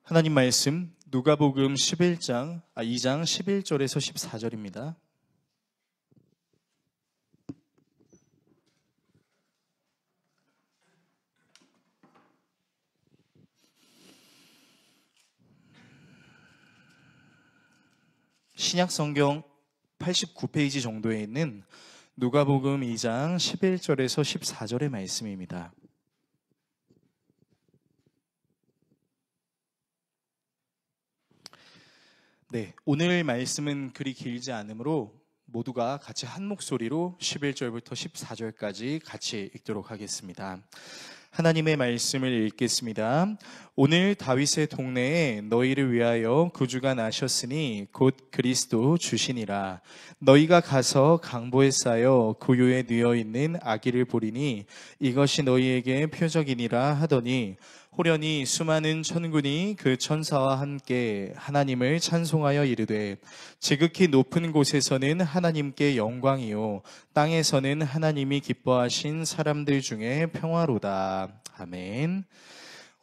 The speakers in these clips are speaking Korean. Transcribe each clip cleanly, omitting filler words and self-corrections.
하나님 말씀 누가복음 2장 11절에서 14절입니다. 신약 성경 89페이지 정도에 있는 누가복음 2장 11절에서 14절의 말씀입니다. 네, 오늘 말씀은 그리 길지 않으므로 모두가 같이 한 목소리로 11절부터 14절까지 같이 읽도록 하겠습니다. 하나님의 말씀을 읽겠습니다. 오늘 다윗의 동네에 너희를 위하여 구주가 나셨으니 곧 그리스도 주시니라. 너희가 가서 강보에 쌓여 고요에 누워 있는 아기를 보리니 이것이 너희에게 표적이니라 하더니 호련히 수많은 천군이 그 천사와 함께 하나님을 찬송하여 이르되 지극히 높은 곳에서는 하나님께 영광이요 땅에서는 하나님이 기뻐하신 사람들 중에 평화로다. 아멘.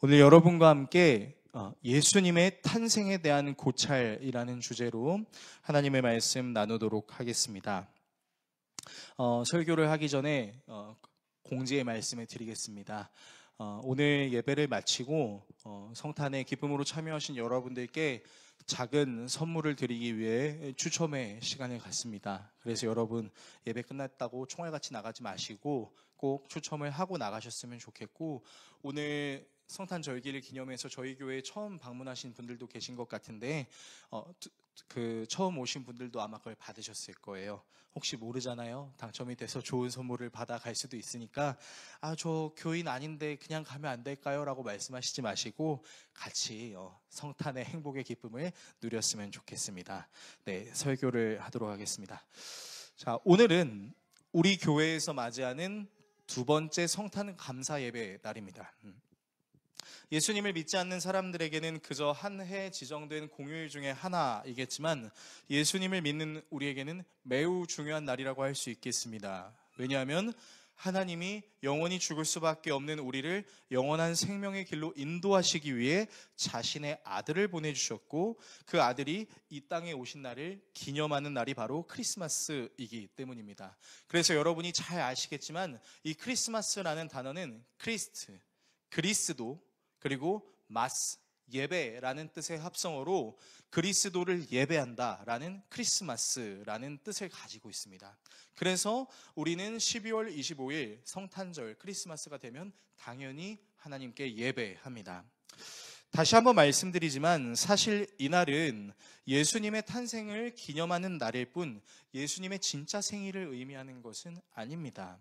오늘 여러분과 함께 예수님의 탄생에 대한 고찰이라는 주제로 하나님의 말씀 나누도록 하겠습니다. 설교를 하기 전에 공지의 말씀을 드리겠습니다. 오늘 예배를 마치고 성탄의 기쁨으로 참여하신 여러분들께 작은 선물을 드리기 위해 추첨의 시간을 갖습니다. 그래서 여러분 예배 끝났다고 총알같이 나가지 마시고 꼭 추첨을 하고 나가셨으면 좋겠고, 오늘 성탄 절기를 기념해서 저희 교회에 처음 방문하신 분들도 계신 것 같은데 처음 오신 분들도 아마 그걸 받으셨을 거예요. 혹시 모르잖아요. 당첨이 돼서 좋은 선물을 받아갈 수도 있으니까 저 교인 아닌데 그냥 가면 안 될까요? 라고 말씀하시지 마시고 같이 성탄의 행복의 기쁨을 누렸으면 좋겠습니다. 네, 설교를 하도록 하겠습니다. 자, 오늘은 우리 교회에서 맞이하는 두 번째 성탄 감사 예배 날입니다. 예수님을 믿지 않는 사람들에게는 그저 한 해 지정된 공휴일 중에 하나이겠지만 예수님을 믿는 우리에게는 매우 중요한 날이라고 할 수 있겠습니다. 왜냐하면 하나님이 영원히 죽을 수밖에 없는 우리를 영원한 생명의 길로 인도하시기 위해 자신의 아들을 보내주셨고, 그 아들이 이 땅에 오신 날을 기념하는 날이 바로 크리스마스이기 때문입니다. 그래서 여러분이 잘 아시겠지만 이 크리스마스라는 단어는 크리스트, 그리스도, 그리고 마스, 예배라는 뜻의 합성어로 그리스도를 예배한다라는 크리스마스라는 뜻을 가지고 있습니다. 그래서 우리는 12월 25일 성탄절 크리스마스가 되면 당연히 하나님께 예배합니다. 다시 한번 말씀드리지만 사실 이날은 예수님의 탄생을 기념하는 날일 뿐 예수님의 진짜 생일을 의미하는 것은 아닙니다.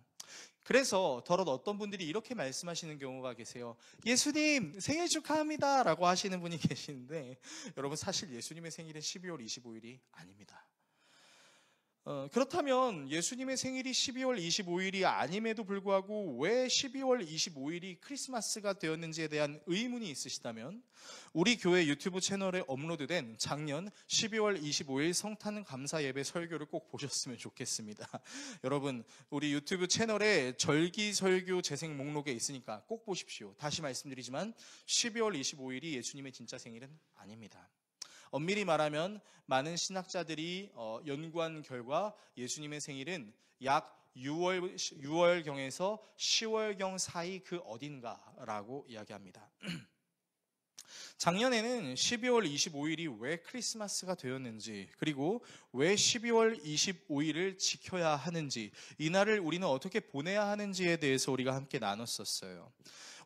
그래서 더러 어떤 분들이 이렇게 말씀하시는 경우가 계세요. 예수님 생일 축하합니다 라고 하시는 분이 계시는데, 여러분 사실 예수님의 생일은 12월 25일이 아닙니다. 그렇다면 예수님의 생일이 12월 25일이 아님에도 불구하고 왜 12월 25일이 크리스마스가 되었는지에 대한 의문이 있으시다면 우리 교회 유튜브 채널에 업로드된 작년 12월 25일 성탄 감사 예배 설교를 꼭 보셨으면 좋겠습니다. 여러분 우리 유튜브 채널에 절기 설교 재생 목록에 있으니까 꼭 보십시오. 다시 말씀드리지만 12월 25일이 예수님의 진짜 생일은 아닙니다. 엄밀히 말하면 많은 신학자들이 연구한 결과 예수님의 생일은 약 6월경에서 10월경 사이 그 어딘가라고 이야기합니다. 작년에는 12월 25일이 왜 크리스마스가 되었는지, 그리고 왜 12월 25일을 지켜야 하는지, 이날을 우리는 어떻게 보내야 하는지에 대해서 우리가 함께 나눴었어요.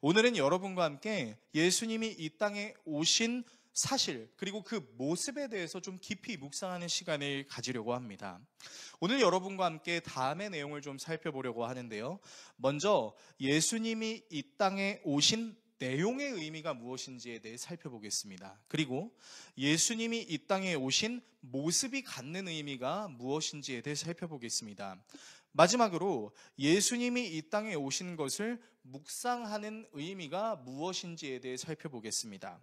오늘은 여러분과 함께 예수님이 이 땅에 오신 사실, 그리고 그 모습에 대해서 좀 깊이 묵상하는 시간을 가지려고 합니다. 오늘 여러분과 함께 다음의 내용을 좀 살펴보려고 하는데요. 먼저 예수님이 이 땅에 오신 내용의 의미가 무엇인지에 대해 살펴보겠습니다. 그리고 예수님이 이 땅에 오신 모습이 갖는 의미가 무엇인지에 대해 살펴보겠습니다. 마지막으로 예수님이 이 땅에 오신 것을 묵상하는 의미가 무엇인지에 대해 살펴보겠습니다.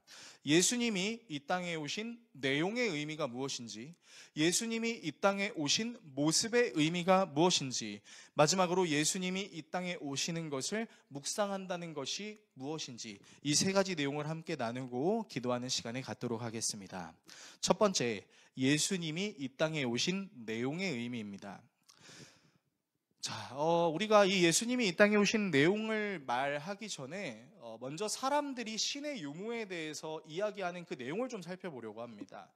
예수님이 이 땅에 오신 내용의 의미가 무엇인지, 예수님이 이 땅에 오신 모습의 의미가 무엇인지, 마지막으로 예수님이 이 땅에 오시는 것을 묵상한다는 것이 무엇인지, 이 세 가지 내용을 함께 나누고 기도하는 시간을 갖도록 하겠습니다. 첫 번째, 예수님이 이 땅에 오신 내용의 의미입니다. 우리가 이 예수님이 이 땅에 오신 내용을 말하기 전에 먼저 사람들이 신의 유무에 대해서 이야기하는 그 내용을 좀 살펴보려고 합니다.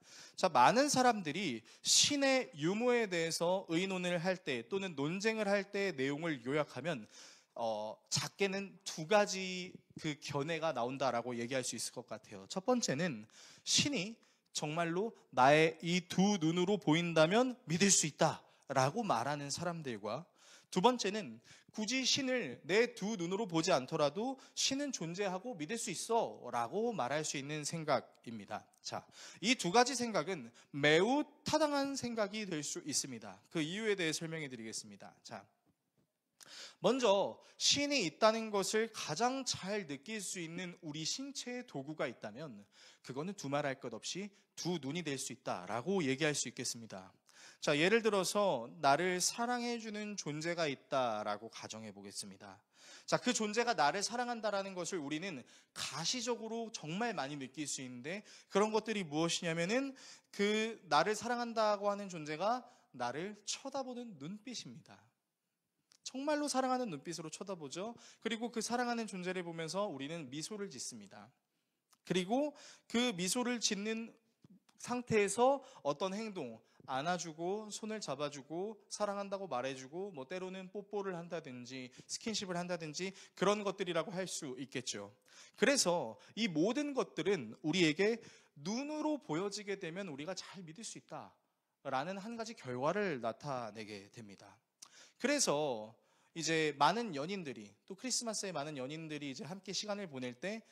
많은 사람들이 신의 유무에 대해서 의논을 할 때 또는 논쟁을 할 때 내용을 요약하면 작게는 두 가지 그 견해가 나온다라고 얘기할 수 있을 것 같아요. 첫 번째는 신이 정말로 나의 이 두 눈으로 보인다면 믿을 수 있다라고 말하는 사람들과, 두 번째는 굳이 신을 내 두 눈으로 보지 않더라도 신은 존재하고 믿을 수 있어 라고 말할 수 있는 생각입니다. 이 두 가지 생각은 매우 타당한 생각이 될 수 있습니다. 그 이유에 대해 설명해 드리겠습니다. 먼저 신이 있다는 것을 가장 잘 느낄 수 있는 우리 신체의 도구가 있다면 그거는 두말할 것 없이 두 눈이 될 수 있다라고 얘기할 수 있겠습니다. 예를 들어서 나를 사랑해주는 존재가 있다라고 가정해 보겠습니다. 그 존재가 나를 사랑한다라는 것을 우리는 가시적으로 정말 많이 느낄 수 있는데, 그런 것들이 무엇이냐면은 그 나를 사랑한다고 하는 존재가 나를 쳐다보는 눈빛입니다. 정말로 사랑하는 눈빛으로 쳐다보죠. 그리고 그 사랑하는 존재를 보면서 우리는 미소를 짓습니다. 그리고 그 미소를 짓는 상태에서 어떤 행동, 안아주고 손을 잡아주고 사랑한다고 말해주고 때로는 뽀뽀를 한다든지 스킨십을 한다든지 그런 것들이라고 할 수 있겠죠. 그래서 이 모든 것들은 우리에게 눈으로 보여지게 되면 우리가 잘 믿을 수 있다라는 한 가지 결과를 나타내게 됩니다. 그래서 이제 많은 연인들이, 또 크리스마스에 많은 연인들이 이제 함께 시간을 보낼 때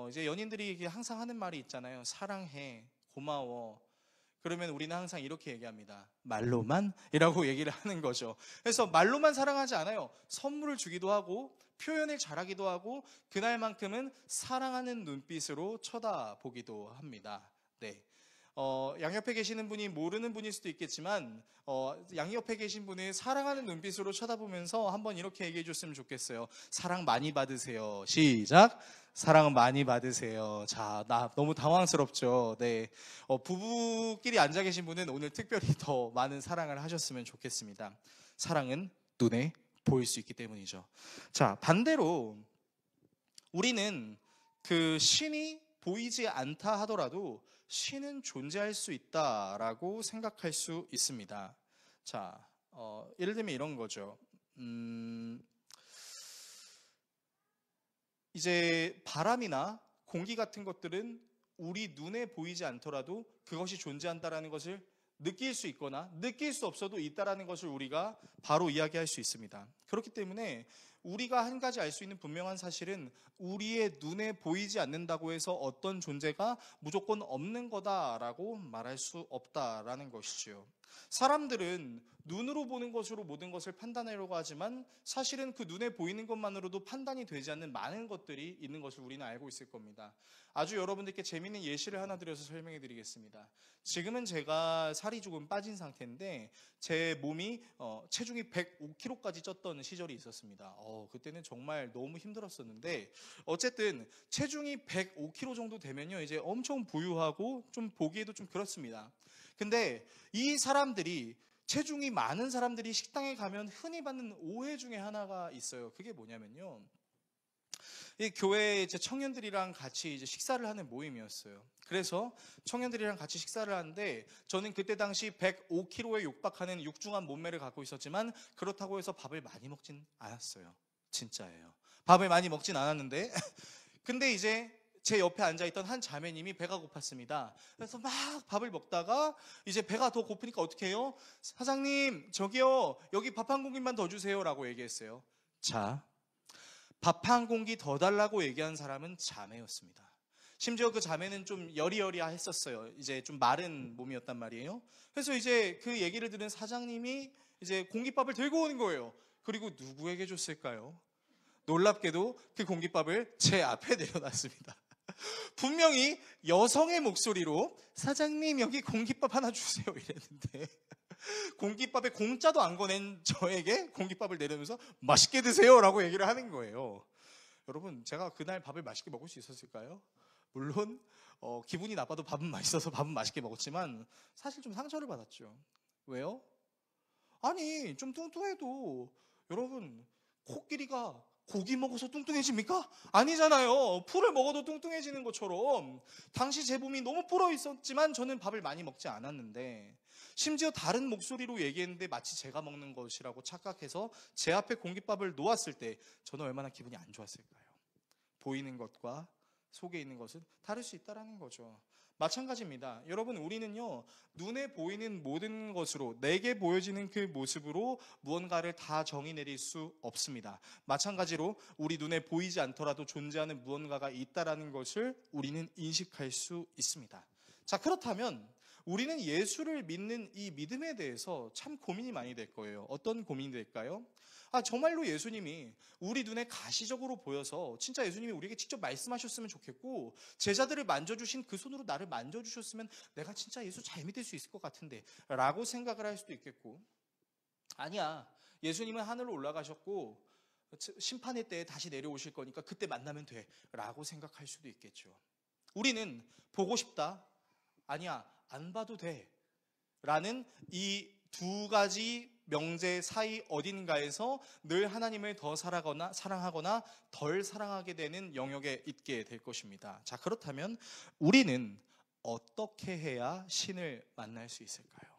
이제 연인들이 항상 하는 말이 있잖아요. 사랑해, 고마워. 그러면 우리는 항상 이렇게 얘기합니다. 말로만? 이라고 얘기를 하는 거죠. 그래서 말로만 사랑하지 않아요. 선물을 주기도 하고 표현을 잘하기도 하고 그날만큼은 사랑하는 눈빛으로 쳐다보기도 합니다. 네. 양옆에 계시는 분이 모르는 분일 수도 있겠지만 양옆에 계신 분을 사랑하는 눈빛으로 쳐다보면서 한번 이렇게 얘기해 줬으면 좋겠어요. 사랑 많이 받으세요. 시작. 사랑 많이 받으세요. 나 너무 당황스럽죠. 네. 부부끼리 앉아 계신 분은 오늘 특별히 더 많은 사랑을 하셨으면 좋겠습니다. 사랑은 눈에 보일 수 있기 때문이죠. 반대로 우리는 그 신이 보이지 않다 하더라도 신은 존재할 수 있다라고 생각할 수 있습니다. 예를 들면 이런 거죠. 이제 바람이나 공기 같은 것들은 우리 눈에 보이지 않더라도 그것이 존재한다라는 것을 느낄 수 있거나 느낄 수 없어도 있다라는 것을 우리가 바로 이야기할 수 있습니다. 그렇기 때문에 우리가 한 가지 알 수 있는 분명한 사실은 우리의 눈에 보이지 않는다고 해서 어떤 존재가 무조건 없는 거다라고 말할 수 없다라는 것이죠. 사람들은 눈으로 보는 것으로 모든 것을 판단하려고 하지만 사실은 그 눈에 보이는 것만으로도 판단이 되지 않는 많은 것들이 있는 것을 우리는 알고 있을 겁니다. 아주 여러분들께 재미있는 예시를 하나 드려서 설명해 드리겠습니다. 지금은 제가 살이 조금 빠진 상태인데 제 몸이 체중이 105kg까지 쪘던 시절이 있었습니다. 그때는 정말 너무 힘들었었는데 어쨌든 체중이 105kg 정도 되면요 이제 엄청 부유하고 좀 보기에도 좀 그렇습니다. 근데 이 사람들이, 체중이 많은 사람들이 식당에 가면 흔히 받는 오해 중에 하나가 있어요. 그게 뭐냐면요, 이 교회에 이제 청년들이랑 같이 이제 식사를 하는 모임이었어요. 그래서 청년들이랑 같이 식사를 하는데 저는 그때 당시 105kg에 육박하는 육중한 몸매를 갖고 있었지만 그렇다고 해서 밥을 많이 먹진 않았어요. 진짜예요. 밥을 많이 먹진 않았는데 근데 이제 제 옆에 앉아있던 한 자매님이 배가 고팠습니다. 그래서 막 밥을 먹다가 이제 배가 더 고프니까 어떻게 해요? 사장님, 저기요, 여기 밥 한 공기만 더 주세요 라고 얘기했어요. 밥 한 공기 더 달라고 얘기한 사람은 자매였습니다. 심지어 그 자매는 좀 여리여리했었어요. 이제 좀 마른 몸이었단 말이에요. 그래서 이제 그 얘기를 들은 사장님이 이제 공깃밥을 들고 오는 거예요. 그리고 누구에게 줬을까요? 놀랍게도 그 공깃밥을 제 앞에 내려놨습니다. 분명히 여성의 목소리로 사장님 여기 공깃밥 하나 주세요 이랬는데 공깃밥에 공짜도 안 거낸 저에게 공깃밥을 내려면서 맛있게 드세요 라고 얘기를 하는 거예요. 여러분, 제가 그날 밥을 맛있게 먹을 수 있었을까요? 물론 기분이 나빠도 밥은 맛있어서 밥은 맛있게 먹었지만 사실 좀 상처를 받았죠. 왜요? 아니 좀 뚱뚱해도 여러분, 코끼리가 고기 먹어서 뚱뚱해집니까? 아니잖아요. 풀을 먹어도 뚱뚱해지는 것처럼 당시 제 몸이 너무 불어 있었지만 저는 밥을 많이 먹지 않았는데, 심지어 다른 목소리로 얘기했는데 마치 제가 먹는 것이라고 착각해서 제 앞에 공깃밥을 놓았을 때 저는 얼마나 기분이 안 좋았을까요? 보이는 것과 속에 있는 것은 다를 수 있다는 거죠. 마찬가지입니다. 여러분, 우리는요, 눈에 보이는 모든 것으로, 내게 보여지는 그 모습으로 무언가를 다 정의 내릴 수 없습니다. 마찬가지로 우리 눈에 보이지 않더라도 존재하는 무언가가 있다는 것을 우리는 인식할 수 있습니다. 자, 그렇다면 우리는 예수를 믿는 이 믿음에 대해서 참 고민이 많이 될 거예요. 어떤 고민이 될까요? 정말로 예수님이 우리 눈에 가시적으로 보여서 진짜 예수님이 우리에게 직접 말씀하셨으면 좋겠고, 제자들을 만져주신 그 손으로 나를 만져주셨으면 내가 진짜 예수 잘 믿을 수 있을 것 같은데 라고 생각을 할 수도 있겠고, 아니야, 예수님은 하늘로 올라가셨고 심판의 때에 다시 내려오실 거니까 그때 만나면 돼 라고 생각할 수도 있겠죠. 우리는 보고 싶다, 아니야 안 봐도 돼 라는 이 두 가지 명제 사이 어딘가에서 늘 하나님을 더 사랑하거나 덜 사랑하게 되는 영역에 있게 될 것입니다. 자, 그렇다면 우리는 어떻게 해야 신을 만날 수 있을까요?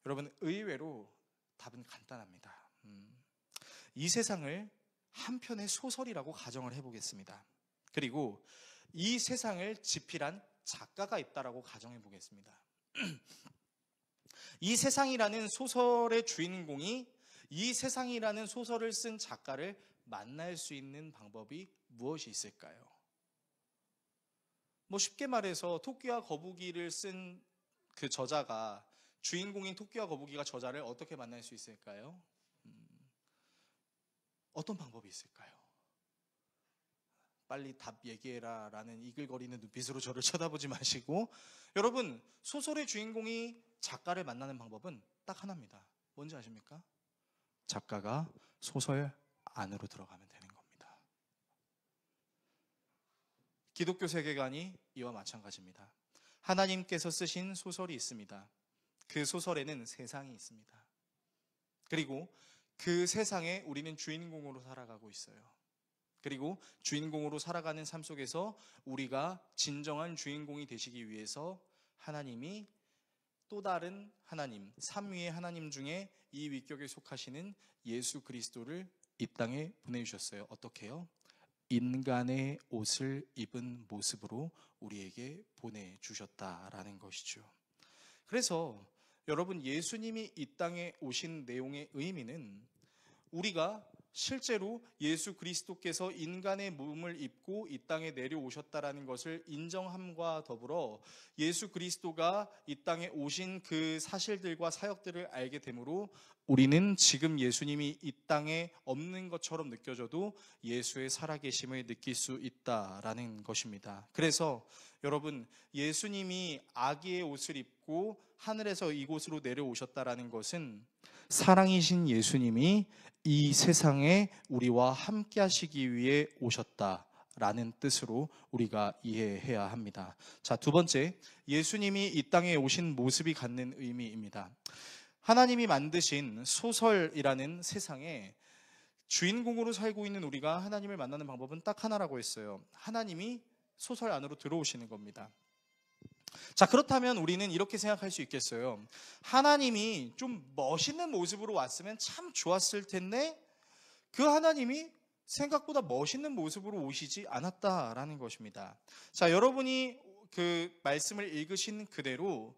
여러분, 의외로 답은 간단합니다. 이 세상을 한 편의 소설이라고 가정을 해보겠습니다. 그리고 이 세상을 집필한 작가가 있다라고 가정해 보겠습니다. 이 세상이라는 소설의 주인공이 이 세상이라는 소설을 쓴 작가를 만날 수 있는 방법이 무엇이 있을까요? 쉽게 말해서 토끼와 거북이를 쓴 그 저자가, 주인공인 토끼와 거북이가 저자를 어떻게 만날 수 있을까요? 어떤 방법이 있을까요? 빨리 답 얘기해라 라는 이글거리는 눈빛으로 저를 쳐다보지 마시고, 여러분, 소설의 주인공이 작가를 만나는 방법은 딱 하나입니다. 뭔지 아십니까? 작가가 소설 안으로 들어가면 되는 겁니다. 기독교 세계관이 이와 마찬가지입니다. 하나님께서 쓰신 소설이 있습니다. 그 소설에는 세상이 있습니다. 그리고 그 세상에 우리는 주인공으로 살아가고 있어요. 그리고 주인공으로 살아가는 삶 속에서 우리가 진정한 주인공이 되시기 위해서 하나님이 또 다른 하나님, 삼위의 하나님 중에 이 위격에 속하시는 예수 그리스도를 이 땅에 보내주셨어요. 어떻게요? 인간의 옷을 입은 모습으로 우리에게 보내주셨다라는 것이죠. 그래서 여러분, 예수님이 이 땅에 오신 내용의 의미는 우리가 실제로 예수 그리스도께서 인간의 몸을 입고 이 땅에 내려오셨다라는 것을 인정함과 더불어 예수 그리스도가 이 땅에 오신 그 사실들과 사역들을 알게 되므로 우리는 지금 예수님이 이 땅에 없는 것처럼 느껴져도 예수의 살아계심을 느낄 수 있다라는 것입니다. 그래서 여러분, 예수님이 아기의 옷을 입고 하늘에서 이곳으로 내려오셨다라는 것은 사랑이신 예수님이 이 세상에 우리와 함께 하시기 위해 오셨다라는 뜻으로 우리가 이해해야 합니다. 자, 두 번째, 예수님이 이 땅에 오신 모습이 갖는 의미입니다. 하나님이 만드신 소설이라는 세상에 주인공으로 살고 있는 우리가 하나님을 만나는 방법은 딱 하나라고 했어요. 하나님이 소설 안으로 들어오시는 겁니다. 자, 그렇다면 우리는 이렇게 생각할 수 있겠어요. 하나님이 좀 멋있는 모습으로 왔으면 참 좋았을 텐데 그 하나님이 생각보다 멋있는 모습으로 오시지 않았다라는 것입니다. 자, 여러분이 그 말씀을 읽으신 그대로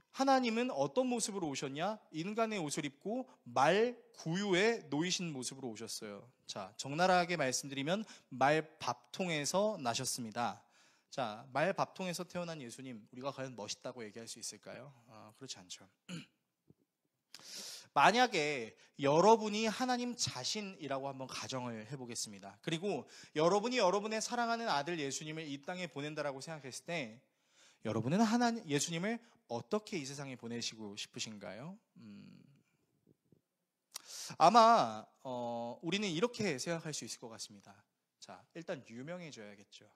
하나님은 어떤 모습으로 오셨냐? 인간의 옷을 입고 말 구유에 놓이신 모습으로 오셨어요. 자, 적나라하게 말씀드리면 말 밥통에서 나셨습니다. 자, 말 밥통에서 태어난 예수님, 우리가 과연 멋있다고 얘기할 수 있을까요? 그렇지 않죠. 만약에 여러분이 하나님 자신이라고 한번 가정을 해보겠습니다. 그리고 여러분이 여러분의 사랑하는 아들 예수님을 이 땅에 보낸다라고 생각했을 때 여러분은 예수님을 어떻게 이 세상에 보내시고 싶으신가요? 아마 우리는 이렇게 생각할 수 있을 것 같습니다. 자, 일단 유명해져야겠죠.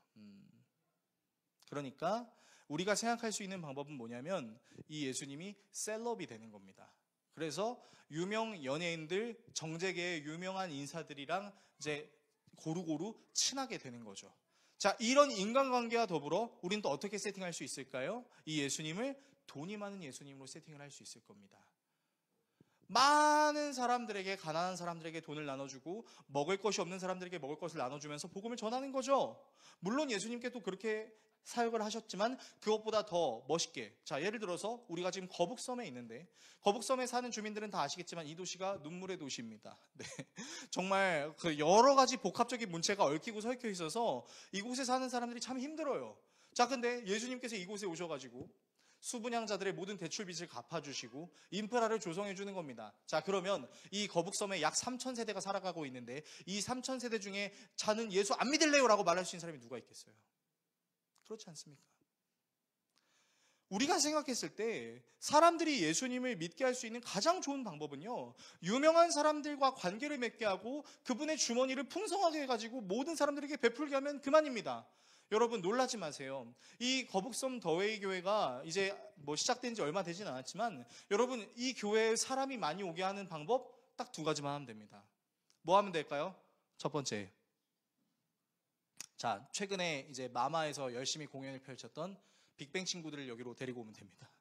그러니까 우리가 생각할 수 있는 방법은 뭐냐면 이 예수님이 셀럽이 되는 겁니다. 그래서 유명 연예인들, 정재계의 유명한 인사들이랑 이제 고루고루 친하게 되는 거죠. 자, 이런 인간관계와 더불어 우리는 또 어떻게 세팅할 수 있을까요? 이 예수님을 돈이 많은 예수님으로 세팅을 할 수 있을 겁니다. 많은 사람들에게, 가난한 사람들에게 돈을 나눠주고 먹을 것이 없는 사람들에게 먹을 것을 나눠주면서 복음을 전하는 거죠. 물론 예수님께 또 그렇게 사역을 하셨지만 그것보다 더 멋있게, 자, 예를 들어서 우리가 지금 거북섬에 있는데 거북섬에 사는 주민들은 다 아시겠지만 이 도시가 눈물의 도시입니다. 네. 정말 그 여러 가지 복합적인 문체가 얽히고 설켜 있어서 이곳에 사는 사람들이 참 힘들어요. 자, 근데 예수님께서 이곳에 오셔가지고 수분양자들의 모든 대출빚을 갚아주시고 인프라를 조성해 주는 겁니다. 자, 그러면 이 거북섬에 약 3,000세대가 살아가고 있는데 이 3,000세대 중에 저는 예수 안 믿을래요 라고 말할 수 있는 사람이 누가 있겠어요? 그렇지 않습니까? 우리가 생각했을 때 사람들이 예수님을 믿게 할 수 있는 가장 좋은 방법은요, 유명한 사람들과 관계를 맺게 하고 그분의 주머니를 풍성하게 해가지고 모든 사람들에게 베풀게 하면 그만입니다. 여러분 놀라지 마세요. 이 거북섬 더웨이 교회가 이제 뭐 시작된 지 얼마 되진 않았지만 여러분 이 교회에 사람이 많이 오게 하는 방법 딱 두 가지만 하면 됩니다. 뭐 하면 될까요? 첫 번째, 자, 최근에 이제 마마에서 열심히 공연을 펼쳤던 빅뱅 친구들을 여기로 데리고 오면 됩니다.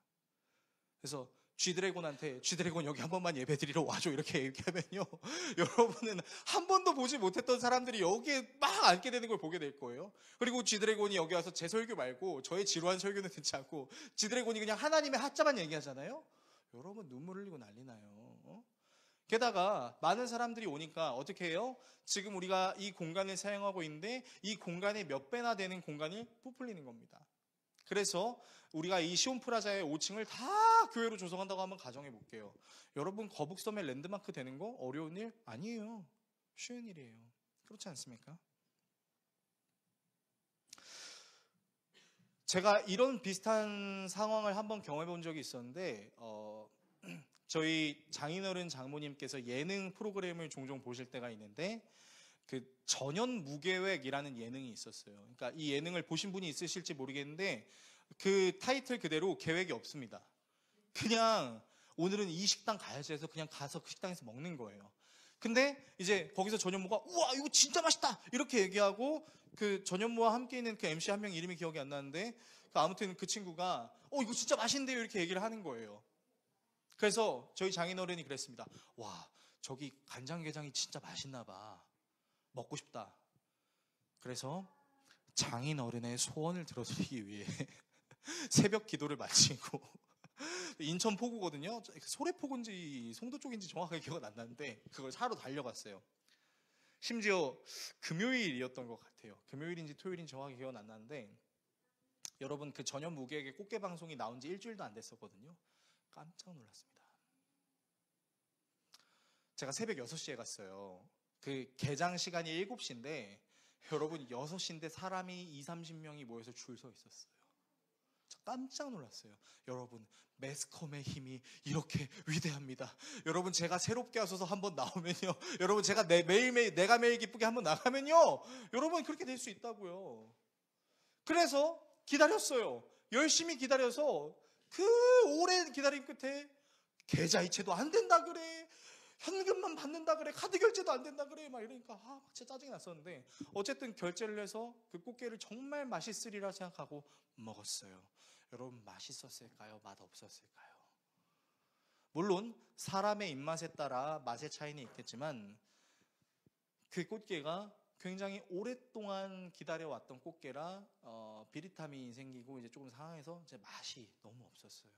그래서 G드래곤한테 G드래곤 여기 한 번만 예배 드리러 와줘 이렇게 얘기하면요, 여러분은 한 번도 보지 못했던 사람들이 여기에 막 앉게 되는 걸 보게 될 거예요. 그리고 G드래곤이 여기 와서 제 설교 말고 저의 지루한 설교는 듣지 않고 G드래곤이 그냥 하나님의 하자만 얘기하잖아요. 여러분 눈물 흘리고 난리 나요. 게다가 많은 사람들이 오니까 어떻게 해요? 지금 우리가 이 공간을 사용하고 있는데 이 공간의 몇 배나 되는 공간이 부풀리는 겁니다. 그래서 우리가 이 시온프라자의 5층을 다 교회로 조성한다고 한번 가정해 볼게요. 여러분 거북섬의 랜드마크 되는 거 어려운 일 아니에요. 쉬운 일이에요. 그렇지 않습니까? 제가 이런 비슷한 상황을 한번 경험해 본 적이 있었는데 저희 장인어른 장모님께서 예능 프로그램을 종종 보실 때가 있는데 그 전현무계획이라는 예능이 있었어요. 그러니까 이 예능을 보신 분이 있으실지 모르겠는데 그 타이틀 그대로 계획이 없습니다. 그냥 오늘은 이 식당 가야지 해서 그냥 가서 그 식당에서 먹는 거예요. 근데 이제 거기서 전현무가 우와 이거 진짜 맛있다 이렇게 얘기하고 그 전현무와 함께 있는 그 MC 한 명 이름이 기억이 안 나는데 아무튼 그 친구가 이거 진짜 맛있는데요 이렇게 얘기를 하는 거예요. 그래서 저희 장인어른이 그랬습니다. 와 저기 간장게장이 진짜 맛있나 봐. 먹고 싶다. 그래서 장인어른의 소원을 들어드리기 위해 새벽 기도를 마치고 인천 포구거든요. 소래포구인지 송도 쪽인지 정확하게 기억은 안 나는데 그걸 사러 달려갔어요. 심지어 금요일이었던 것 같아요. 금요일인지 토요일인지 정확하게 기억은 안 나는데 여러분 그 전현무계획의 꽃게 방송이 나온 지 일주일도 안 됐었거든요. 깜짝 놀랐습니다. 제가 새벽 6시에 갔어요. 그 개장 시간이 7시인데 여러분 6시인데 사람이 20-30명이 모여서 줄 서 있었어요. 저 깜짝 놀랐어요. 여러분 매스컴의 힘이 이렇게 위대합니다. 여러분 제가 새롭게 하셔서 한번 나오면요, 여러분 제가 매일매일 내가 매일 기쁘게 한번 나가면요, 여러분 그렇게 될 수 있다고요. 그래서 기다렸어요. 열심히 기다려서 그 오랜 기다림 끝에 계좌 이체도 안 된다 그래, 현금만 받는다 그래, 카드 결제도 안 된다 그래, 막 이러니까 막 진짜 짜증이 났었는데 어쨌든 결제를 해서 그 꽃게를 정말 맛있으리라 생각하고 먹었어요. 여러분 맛있었을까요? 맛없었을까요? 물론 사람의 입맛에 따라 맛의 차이는 있겠지만 그 꽃게가 굉장히 오랫동안 기다려왔던 꽃게라 비릿함이 생기고 이제 조금 상해서 이제 맛이 너무 없었어요.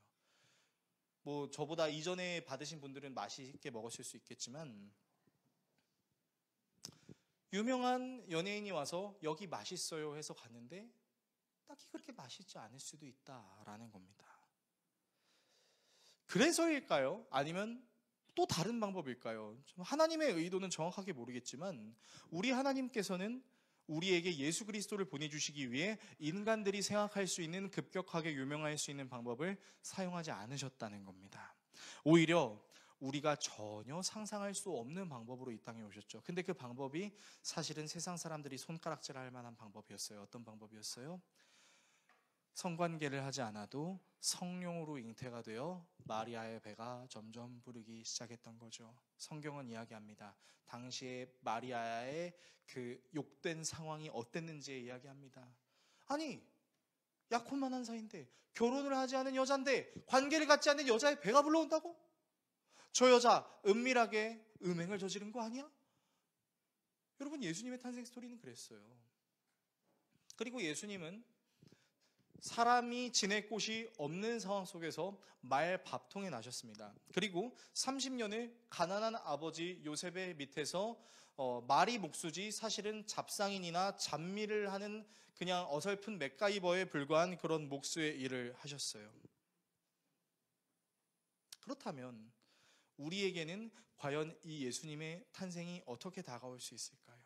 뭐 저보다 이전에 받으신 분들은 맛있게 먹었을 수 있겠지만 유명한 연예인이 와서 여기 맛있어요 해서 갔는데 딱히 그렇게 맛있지 않을 수도 있다라는 겁니다. 그래서일까요? 아니면 또 다른 방법일까요? 하나님의 의도는 정확하게 모르겠지만 우리 하나님께서는 우리에게 예수 그리스도를 보내주시기 위해 인간들이 생각할 수 있는, 급격하게 유명할 수 있는 방법을 사용하지 않으셨다는 겁니다. 오히려 우리가 전혀 상상할 수 없는 방법으로 이 땅에 오셨죠. 근데 그 방법이 사실은 세상 사람들이 손가락질할 만한 방법이었어요. 어떤 방법이었어요? 성관계를 하지 않아도 성령으로 잉태가 되어 마리아의 배가 점점 부르기 시작했던 거죠. 성경은 이야기합니다. 당시에 마리아의 그 욕된 상황이 어땠는지 이야기합니다. 아니, 약혼만 한 사이인데, 결혼을 하지 않은 여자인데, 관계를 갖지 않는 여자의 배가 불러온다고? 저 여자 은밀하게 음행을 저지른 거 아니야? 여러분, 예수님의 탄생 스토리는 그랬어요. 그리고 예수님은 사람이 지낼 곳이 없는 상황 속에서 말 밥통에 나셨습니다. 그리고 30년을 가난한 아버지 요셉의 밑에서 말이 목수지 사실은 잡상인이나 잡미를 하는 그냥 어설픈 맥가이버에 불과한 그런 목수의 일을 하셨어요. 그렇다면 우리에게는 과연 이 예수님의 탄생이 어떻게 다가올 수 있을까요?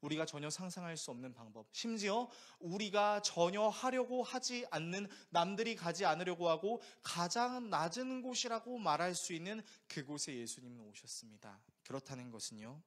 우리가 전혀 상상할 수 없는 방법, 심지어 우리가 전혀 하려고 하지 않는, 남들이 가지 않으려고 하고 가장 낮은 곳이라고 말할 수 있는 그곳에 예수님은 오셨습니다. 그렇다는 것은요,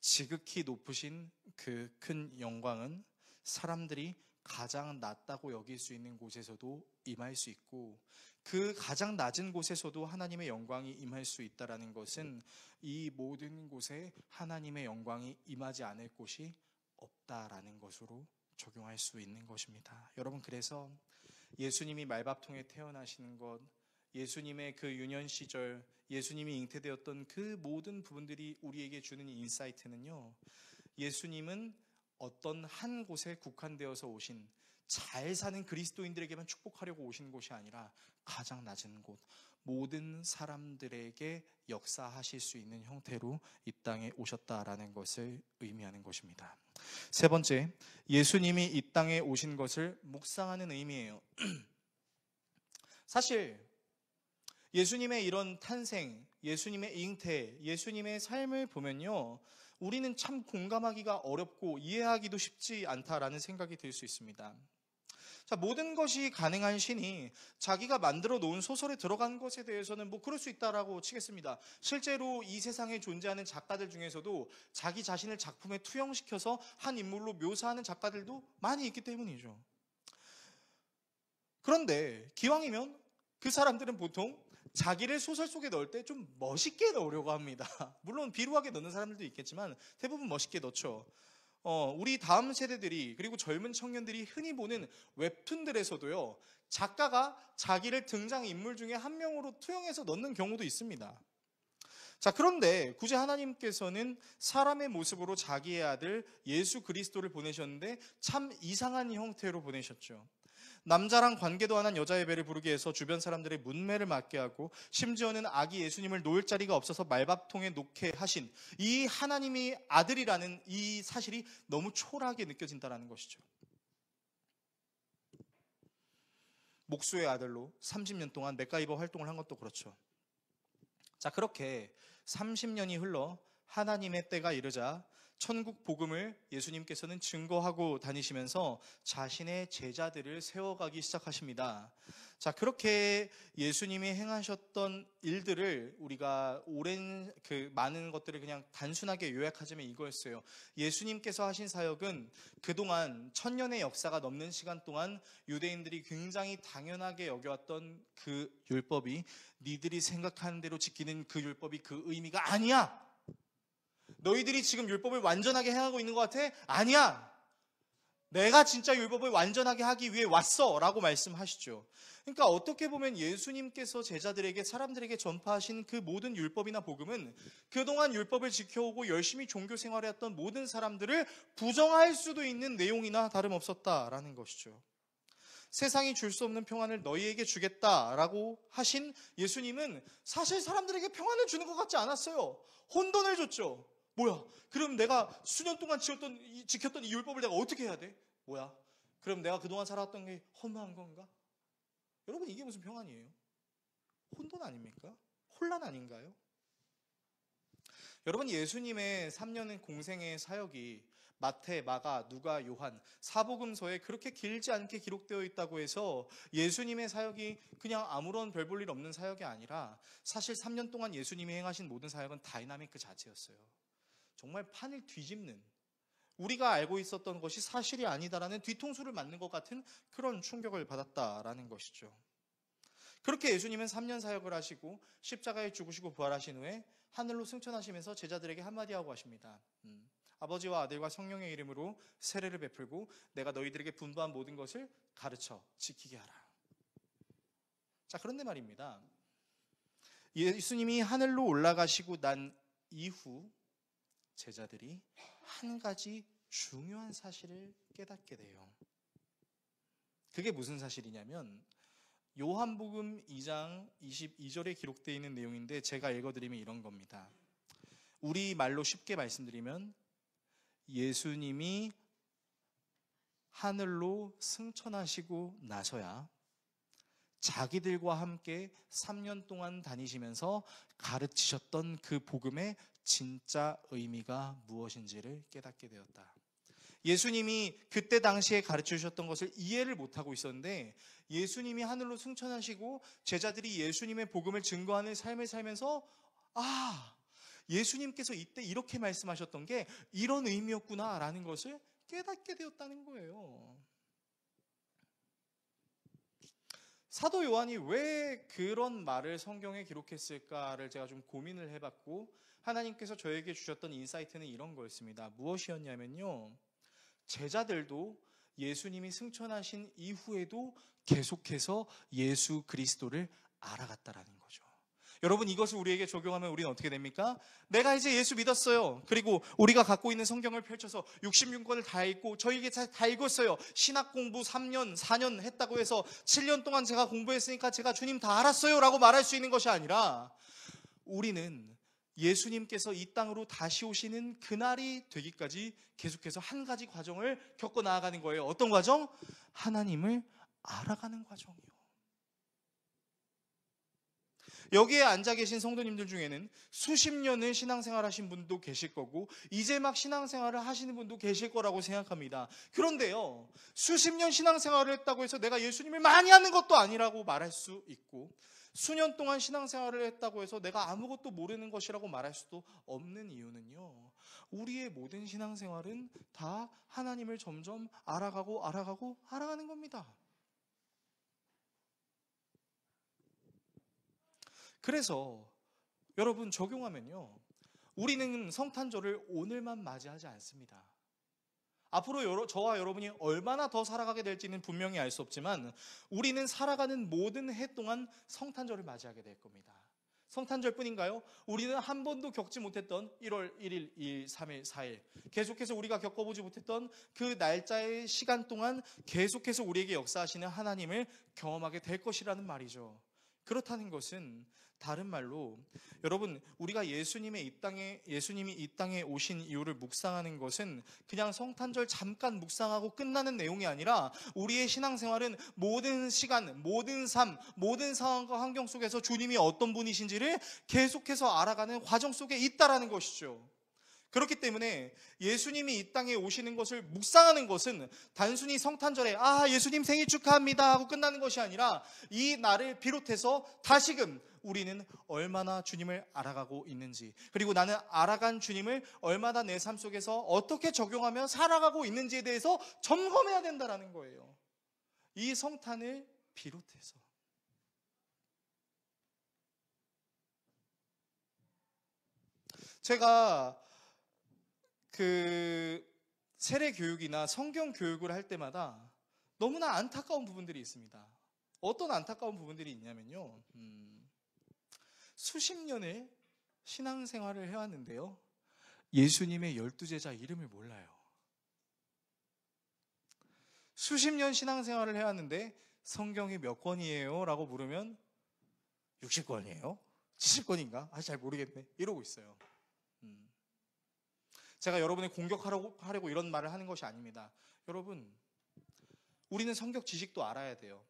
지극히 높으신 그 큰 영광은 사람들이 가장 낮다고 여길 수 있는 곳에서도 임할 수 있고, 그 가장 낮은 곳에서도 하나님의 영광이 임할 수 있다는 것은 이 모든 곳에 하나님의 영광이 임하지 않을 곳이 없다라는 것으로 적용할 수 있는 것입니다. 여러분, 그래서 예수님이 말밥통에 태어나시는 것, 예수님의 그 유년 시절, 예수님이 잉태되었던 그 모든 부분들이 우리에게 주는 인사이트는요, 예수님은 어떤 한 곳에 국한되어서 오신, 잘 사는 그리스도인들에게만 축복하려고 오신 곳이 아니라 가장 낮은 곳, 모든 사람들에게 역사하실 수 있는 형태로 이 땅에 오셨다라는 것을 의미하는 것입니다. 세 번째, 예수님이 이 땅에 오신 것을 묵상하는 의미예요. 사실 예수님의 이런 탄생, 예수님의 잉태, 예수님의 삶을 보면요, 우리는 참 공감하기가 어렵고 이해하기도 쉽지 않다라는 생각이 들 수 있습니다. 자, 모든 것이 가능한 신이 자기가 만들어 놓은 소설에 들어간 것에 대해서는 뭐 그럴 수 있다라고 치겠습니다. 실제로 이 세상에 존재하는 작가들 중에서도 자기 자신을 작품에 투영시켜서 한 인물로 묘사하는 작가들도 많이 있기 때문이죠. 그런데 기왕이면 그 사람들은 보통 자기를 소설 속에 넣을 때 좀 멋있게 넣으려고 합니다. 물론 비루하게 넣는 사람들도 있겠지만 대부분 멋있게 넣죠. 우리 다음 세대들이, 그리고 젊은 청년들이 흔히 보는 웹툰들에서도요, 작가가 자기를 등장인물 중에 한 명으로 투영해서 넣는 경우도 있습니다. 자, 그런데 굳이 하나님께서는 사람의 모습으로 자기의 아들 예수 그리스도를 보내셨는데 참 이상한 형태로 보내셨죠. 남자랑 관계도 안 한 여자의 배를 부르게 해서 주변 사람들의 문매를 맞게 하고, 심지어는 아기 예수님을 놓을 자리가 없어서 말밥통에 놓게 하신 이 하나님이 아들이라는 이 사실이 너무 초라하게 느껴진다는 것이죠. 목수의 아들로 30년 동안 맥가이버 활동을 한 것도 그렇죠. 자, 그렇게 30년이 흘러 하나님의 때가 이르자 천국 복음을 예수님께서는 증거하고 다니시면서 자신의 제자들을 세워가기 시작하십니다. 자, 그렇게 예수님이 행하셨던 일들을 우리가 오랜 많은 것들을 그냥 단순하게 요약하자면 이거였어요. 예수님께서 하신 사역은 그동안 1000년의 역사가 넘는 시간 동안 유대인들이 굉장히 당연하게 여겨왔던 그 율법이, 니들이 생각하는 대로 지키는 그 율법이 그 의미가 아니야. 너희들이 지금 율법을 완전하게 행하고 있는 것 같아? 아니야. 내가 진짜 율법을 완전하게 하기 위해 왔어 라고 말씀하시죠. 그러니까 어떻게 보면 예수님께서 제자들에게, 사람들에게 전파하신 그 모든 율법이나 복음은 그동안 율법을 지켜오고 열심히 종교 생활해왔던 모든 사람들을 부정할 수도 있는 내용이나 다름없었다라는 것이죠. 세상이 줄 수 없는 평안을 너희에게 주겠다라고 하신 예수님은 사실 사람들에게 평안을 주는 것 같지 않았어요. 혼돈을 줬죠. 뭐야? 그럼 내가 수년 동안 지켰던 이 율법을 내가 어떻게 해야 돼? 뭐야? 그럼 내가 그동안 살아왔던 게 허무한 건가? 여러분, 이게 무슨 평안이에요? 혼돈 아닙니까? 혼란 아닌가요? 여러분, 예수님의 3년 공생의 사역이 마태, 마가, 누가, 요한, 사복음서에 그렇게 길지 않게 기록되어 있다고 해서 예수님의 사역이 그냥 아무런 별 볼 일 없는 사역이 아니라 사실 3년 동안 예수님이 행하신 모든 사역은 다이나믹 그 자체였어요. 정말 판을 뒤집는, 우리가 알고 있었던 것이 사실이 아니다라는 뒤통수를 맞는 것 같은 그런 충격을 받았다라는 것이죠. 그렇게 예수님은 3년 사역을 하시고 십자가에 죽으시고 부활하신 후에 하늘로 승천하시면서 제자들에게 한마디 하고 하십니다. 아버지와 아들과 성령의 이름으로 세례를 베풀고 내가 너희들에게 분부한 모든 것을 가르쳐 지키게 하라. 자, 그런데 말입니다. 예수님이 하늘로 올라가시고 난 이후 제자들이 한 가지 중요한 사실을 깨닫게 돼요. 그게 무슨 사실이냐면 요한복음 2장 22절에 기록되어 있는 내용인데 제가 읽어드리면 이런 겁니다. 우리 말로 쉽게 말씀드리면 예수님이 하늘로 승천하시고 나서야 자기들과 함께 3년 동안 다니시면서 가르치셨던 그 복음의 진짜 의미가 무엇인지를 깨닫게 되었다. 예수님이 그때 당시에 가르쳐 주셨던 것을 이해를 못하고 있었는데 예수님이 하늘로 승천하시고 제자들이 예수님의 복음을 증거하는 삶을 살면서 예수님께서 이때 이렇게 말씀하셨던 게 이런 의미였구나 라는 것을 깨닫게 되었다는 거예요. 사도 요한이 왜 그런 말을 성경에 기록했을까를 제가 좀 고민을 해봤고 하나님께서 저에게 주셨던 인사이트는 이런 거였습니다. 무엇이었냐면요, 제자들도 예수님이 승천하신 이후에도 계속해서 예수 그리스도를 알아갔다라는 거죠. 여러분, 이것을 우리에게 적용하면 우리는 어떻게 됩니까? 내가 이제 예수 믿었어요. 그리고 우리가 갖고 있는 성경을 펼쳐서 66권을 다 읽고 저에게 다 읽었어요. 신학 공부 3년, 4년 했다고 해서 7년 동안 제가 공부했으니까 제가 주님 다 알았어요 라고 말할 수 있는 것이 아니라 우리는 예수님께서 이 땅으로 다시 오시는 그날이 되기까지 계속해서 한 가지 과정을 겪어 나아가는 거예요. 어떤 과정? 하나님을 알아가는 과정이요. 여기에 앉아 계신 성도님들 중에는 수십 년을 신앙생활 하신 분도 계실 거고 이제 막 신앙생활을 하시는 분도 계실 거라고 생각합니다. 그런데요, 수십 년 신앙생활을 했다고 해서 내가 예수님을 많이 아는 것도 아니라고 말할 수 있고 수년 동안 신앙생활을 했다고 해서 내가 아무것도 모르는 것이라고 말할 수도 없는 이유는요, 우리의 모든 신앙생활은 다 하나님을 점점 알아가는 겁니다. 그래서 여러분, 적용하면요, 우리는 성탄절을 오늘만 맞이하지 않습니다. 앞으로 저와 여러분이 얼마나 더 살아가게 될지는 분명히 알 수 없지만 우리는 살아가는 모든 해 동안 성탄절을 맞이하게 될 겁니다. 성탄절뿐인가요? 우리는 한 번도 겪지 못했던 1월 1일, 2일, 3일, 4일 계속해서 우리가 겪어보지 못했던 그 날짜의 시간 동안 계속해서 우리에게 역사하시는 하나님을 경험하게 될 것이라는 말이죠. 그렇다는 것은 다른 말로 여러분, 우리가 예수님이 이 땅에 오신 이유를 묵상하는 것은 그냥 성탄절 잠깐 묵상하고 끝나는 내용이 아니라 우리의 신앙생활은 모든 시간, 모든 삶, 모든 상황과 환경 속에서 주님이 어떤 분이신지를 계속해서 알아가는 과정 속에 있다라는 것이죠. 그렇기 때문에 예수님이 이 땅에 오시는 것을 묵상하는 것은 단순히 성탄절에 예수님 생일 축하합니다 하고 끝나는 것이 아니라 이 날을 비롯해서 다시금 우리는 얼마나 주님을 알아가고 있는지, 그리고 나는 알아간 주님을 얼마나 내 삶 속에서 어떻게 적용하며 살아가고 있는지에 대해서 점검해야 된다는 거예요. 이 성탄을 비롯해서. 제가 세례 교육이나 성경 교육을 할 때마다 너무나 안타까운 부분들이 있습니다. 어떤 안타까운 부분들이 있냐면요, 수십 년을 신앙생활을 해왔는데요, 예수님의 12제자 이름을 몰라요. 수십 년 신앙생활을 해왔는데 성경이 몇 권이에요? 라고 물으면 60권이에요? 70권인가? 잘 모르겠네. 이러고 있어요. 제가 여러분을 공격하려고 이런 말을 하는 것이 아닙니다. 여러분, 우리는 성경 지식도 알아야 돼요.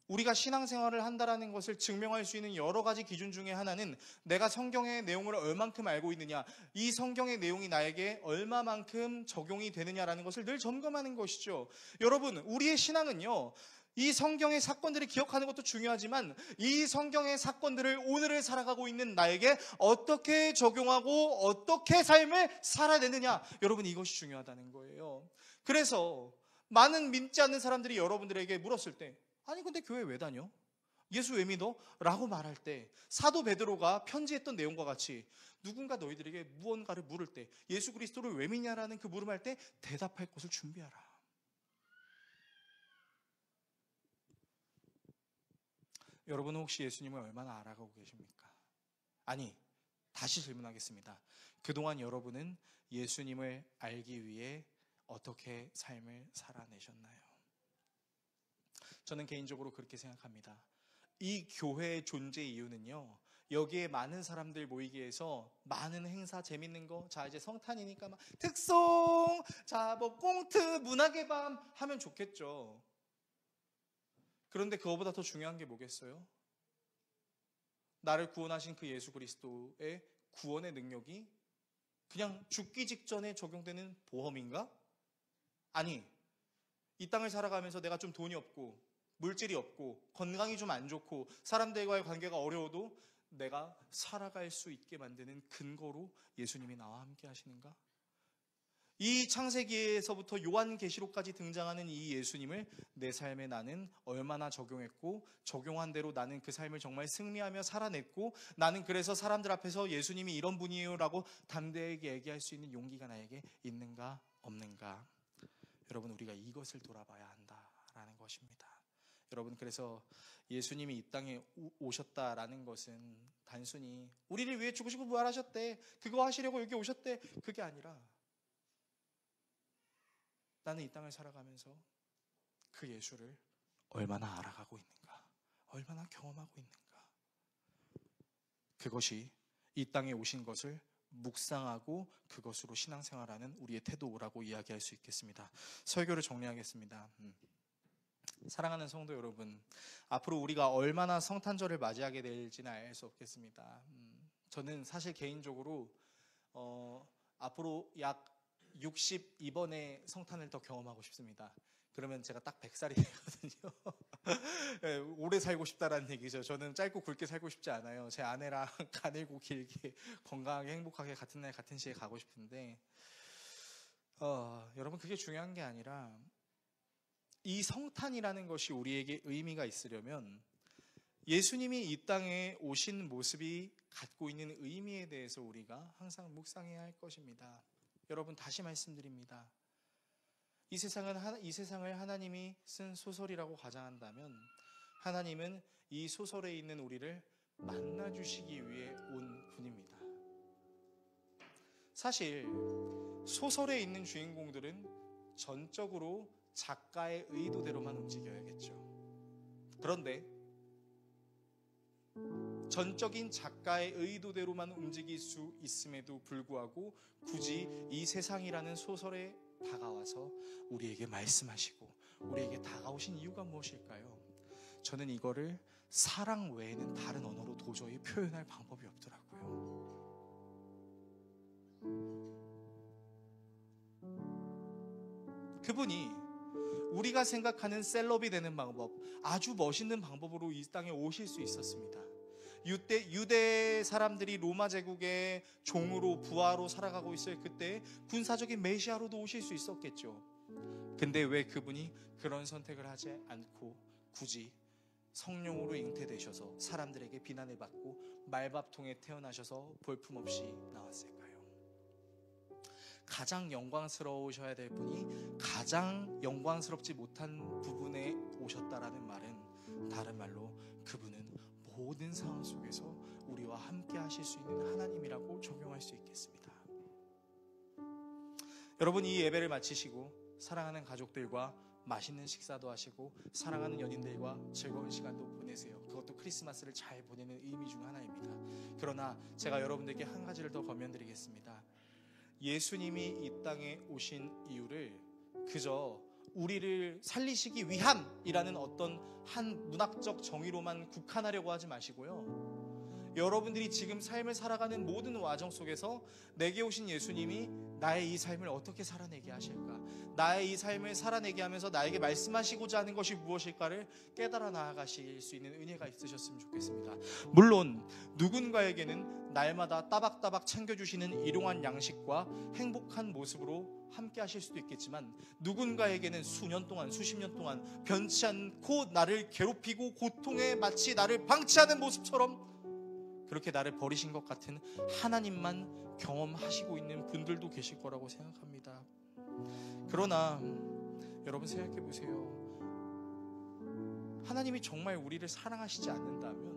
우리가 신앙생활을 한다라는 것을 증명할 수 있는 여러 가지 기준 중에 하나는 내가 성경의 내용을 얼만큼 알고 있느냐, 이 성경의 내용이 나에게 얼마만큼 적용이 되느냐라는 것을 늘 점검하는 것이죠. 여러분, 우리의 신앙은요, 이 성경의 사건들을 기억하는 것도 중요하지만 이 성경의 사건들을 오늘을 살아가고 있는 나에게 어떻게 적용하고 어떻게 삶을 살아내느냐, 여러분, 이것이 중요하다는 거예요. 그래서 많은 믿지 않는 사람들이 여러분들에게 물었을 때, 아니 근데 교회 왜 다녀? 예수 왜 믿어? 라고 말할 때 사도 베드로가 편지했던 내용과 같이 누군가 너희들에게 무언가를 물을 때 예수 그리스도를 왜 믿냐라는 그 물음할 때 대답할 것을 준비하라. 여러분은 혹시 예수님을 얼마나 알아가고 계십니까? 아니, 다시 질문하겠습니다. 그동안 여러분은 예수님을 알기 위해 어떻게 삶을 살아내셨나요? 저는 개인적으로 그렇게 생각합니다. 이 교회의 존재 이유는요, 여기에 많은 사람들 모이게 해서 많은 행사, 재밌는 거, 자 이제 성탄이니까 막 특송, 자 뭐 꽁트, 문학의 밤 하면 좋겠죠. 그런데 그거보다 더 중요한 게 뭐겠어요? 나를 구원하신 그 예수 그리스도의 구원의 능력이 그냥 죽기 직전에 적용되는 보험인가? 아니, 이 땅을 살아가면서 내가 좀 돈이 없고 물질이 없고 건강이 좀 안 좋고 사람들과의 관계가 어려워도 내가 살아갈 수 있게 만드는 근거로 예수님이 나와 함께 하시는가? 이 창세기에서부터 요한계시록까지 등장하는 이 예수님을 내 삶에 나는 얼마나 적용했고 적용한 대로 나는 그 삶을 정말 승리하며 살아냈고 나는 그래서 사람들 앞에서 예수님이 이런 분이에요 라고 담대하게 얘기할 수 있는 용기가 나에게 있는가 없는가? 여러분, 우리가 이것을 돌아봐야 한다라는 것입니다. 여러분, 그래서 예수님이 이 땅에 오셨다라는 것은 단순히 우리를 위해 죽으시고 부활하셨대, 그거 하시려고 여기 오셨대, 그게 아니라 나는 이 땅을 살아가면서 그 예수를 얼마나 알아가고 있는가, 얼마나 경험하고 있는가, 그것이 이 땅에 오신 것을 묵상하고 그것으로 신앙생활하는 우리의 태도라고 이야기할 수 있겠습니다. 설교를 정리하겠습니다. 사랑하는 성도 여러분, 앞으로 우리가 얼마나 성탄절을 맞이하게 될지는 알 수 없겠습니다. 저는 사실 개인적으로 앞으로 약 62번의 성탄을 더 경험하고 싶습니다. 그러면 제가 딱 100살이 되거든요. 네, 오래 살고 싶다라는 얘기죠. 저는 짧고 굵게 살고 싶지 않아요. 제 아내랑 가늘고 길게 건강하게 행복하게 같은 날 같은 시에 가고 싶은데 여러분, 그게 중요한 게 아니라 이 성탄이라는 것이 우리에게 의미가 있으려면 예수님이 이 땅에 오신 모습이 갖고 있는 의미에 대해서 우리가 항상 묵상해야 할 것입니다. 여러분, 다시 말씀드립니다. 이 세상을 하나님이 쓴 소설이라고 가정한다면 하나님은 이 소설에 있는 우리를 만나주시기 위해 온 분입니다. 사실 소설에 있는 주인공들은 전적으로 작가의 의도대로만 움직여야겠죠. 그런데 전적인 작가의 의도대로만 움직일 수 있음에도 불구하고 굳이 이 세상이라는 소설에 다가와서 우리에게 말씀하시고 우리에게 다가오신 이유가 무엇일까요? 저는 이거를 사랑 외에는 다른 언어로 도저히 표현할 방법이 없더라고요. 그분이 우리가 생각하는 셀럽이 되는 방법, 아주 멋있는 방법으로 이 땅에 오실 수 있었습니다. 유대 사람들이 로마 제국의 종으로 부하로 살아가고 있을 그때 군사적인 메시아로도 오실 수 있었겠죠. 근데 왜 그분이 그런 선택을 하지 않고 굳이 성령으로 잉태되셔서 사람들에게 비난을 받고 말밥통에 태어나셔서 볼품없이 나왔을까요? 가장 영광스러우셔야 될 분이 가장 영광스럽지 못한 부분에 오셨다라는 말은 다른 말로 그분은 모든 상황 속에서 우리와 함께 하실 수 있는 하나님이라고 적용할 수 있겠습니다. 여러분, 이 예배를 마치시고 사랑하는 가족들과 맛있는 식사도 하시고 사랑하는 연인들과 즐거운 시간도 보내세요. 그것도 크리스마스를 잘 보내는 의미 중 하나입니다. 그러나 제가 여러분들께 한 가지를 더 권면드리겠습니다. 예수님이 이 땅에 오신 이유를 그저 우리를 살리시기 위함이라는 어떤 한 문학적 정의로만 국한하려고 하지 마시고요. 여러분들이 지금 삶을 살아가는 모든 와정 속에서 내게 오신 예수님이 나의 이 삶을 어떻게 살아내게 하실까? 나의 이 삶을 살아내게 하면서 나에게 말씀하시고자 하는 것이 무엇일까를 깨달아 나아가실 수 있는 은혜가 있으셨으면 좋겠습니다. 물론 누군가에게는 날마다 따박따박 챙겨주시는 일용한 양식과 행복한 모습으로 함께 하실 수도 있겠지만, 누군가에게는 수년 동안, 수십 년 동안 변치 않고 나를 괴롭히고 고통에 마치 나를 방치하는 모습처럼 그렇게 나를 버리신 것 같은 하나님만 경험하시고 있는 분들도 계실 거라고 생각합니다. 그러나 여러분 생각해 보세요. 하나님이 정말 우리를 사랑하시지 않는다면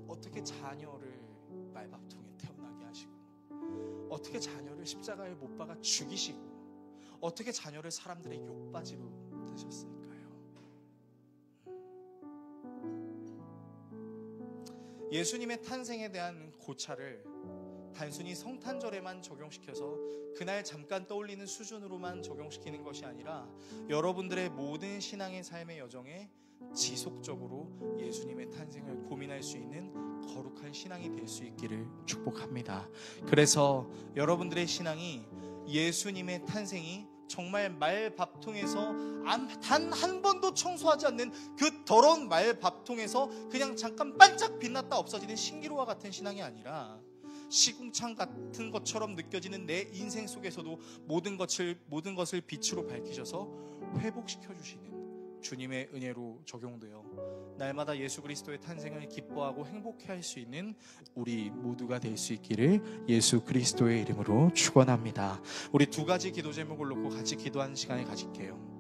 어떻게 자녀를 말밥통에 태어나게 하시고, 어떻게 자녀를 십자가에 못 박아 죽이시고, 어떻게 자녀를 사람들의 욕바지로 되셨을까요? 예수님의 탄생에 대한 고찰을 단순히 성탄절에만 적용시켜서 그날 잠깐 떠올리는 수준으로만 적용시키는 것이 아니라 여러분들의 모든 신앙의 삶의 여정에 지속적으로 예수님의 탄생을 고민할 수 있는 거룩한 신앙이 될 수 있기를 축복합니다. 그래서 여러분들의 신앙이 예수님의 탄생이 정말 말밥통에서 단 한 번도 청소하지 않는 그 더러운 말밥통에서 그냥 잠깐 반짝 빛났다 없어지는 신기루와 같은 신앙이 아니라 시궁창 같은 것처럼 느껴지는 내 인생 속에서도 모든 것을 빛으로 밝히셔서 회복시켜 주시는 주님의 은혜로 적용되어 날마다 예수 그리스도의 탄생을 기뻐하고 행복해할 수 있는 우리 모두가 될 수 있기를 예수 그리스도의 이름으로 축원합니다. 우리 두 가지 기도 제목을 놓고 같이 기도하는 시간을 가질게요.